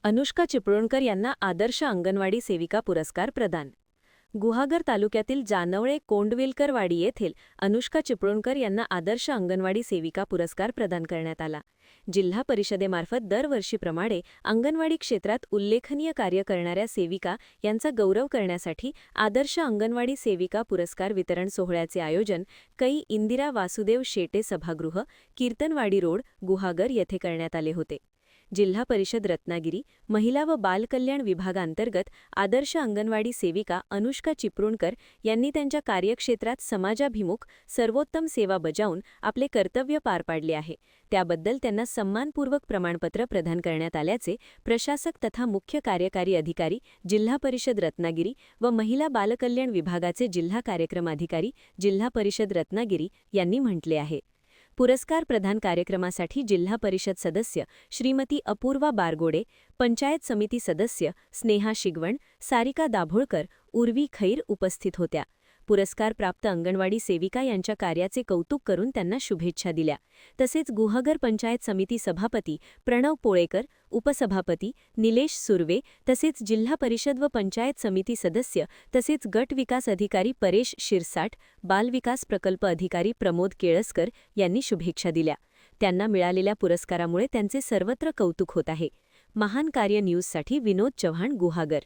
अनुष्का चिपळूणकर यांना आदर्श अंगणवाडी सेविका पुरस्कार प्रदान. गुहागर तालुक्यातील जानवळे कोंडविलकरवाडी येथील अनुष्का चिपळूणकर यांना आदर्श अंगणवाडी सेविका पुरस्कार प्रदान करण्यात आला. जिल्हा परिषदेमार्फत दरवर्षीप्रमाणे अंगणवाडी क्षेत्रात उल्लेखनीय कार्य करणाऱ्या सेविका यांचा गौरव करण्यासाठी आदर्श अंगणवाडी सेविका पुरस्कार वितरण सोहळ्याचे आयोजन इंदिरा वासुदेव शेटे सभागृह, कीर्तनवाडी रोड, गुहागर येथे करण्यात आले होते. जिल्हा परिषद रत्नागिरी महिला व बालकल्याण विभागांतर्गत आदर्श अंगणवाडी सेविका अनुष्का चिपळूणकर यांनी त्यांच्या कार्यक्षेत्रात समाजाभिमुख सर्वोत्तम सेवा बजावून आपले कर्तव्य पार पाडले आहे. त्याबद्दल त्यांना सन्मानपूर्वक प्रमाणपत्र प्रदान करण्यात आल्याचे प्रशासक तथा मुख्य कार्यकारी अधिकारी जिल्हा परिषद रत्नागिरी व महिला बालकल्याण विभागाचे जिल्हा कार्यक्रम अधिकारी जिल्हा परिषद रत्नागिरी यांनी म्हटले आहे. पुरस्कार प्रदान कार्यक्रमासाठी जिल्हा परिषद सदस्य श्रीमती अपूर्वा बारगोडे, पंचायत समिती सदस्य स्नेहा शिगवण, सारिका दाभोळकर, उर्वी खैर उपस्थित होत्या. पुरस्कार प्राप्त अंगणवाडी सेविका यांच्या कार्याचे कौतुक करून त्यांना शुभेच्छा दिल्या. तसेच गुहागर पंचायत समिती सभापती प्रणव पोळेकर, उपसभापती निलेश सुर्वे तसेच जिल्हा परिषद व पंचायत समिती सदस्य तसेच गट विकास अधिकारी परेश शिरसाट, बाल विकास प्रकल्प अधिकारी प्रमोद केळसकर यांनी शुभेच्छा दिल्या. त्यांना मिळालेल्या पुरस्कारामुळे त्यांचे सर्वत्र कौतुक होत आहे. महान कार्य न्यूजसाठी विनोद चव्हाण, गुहागर.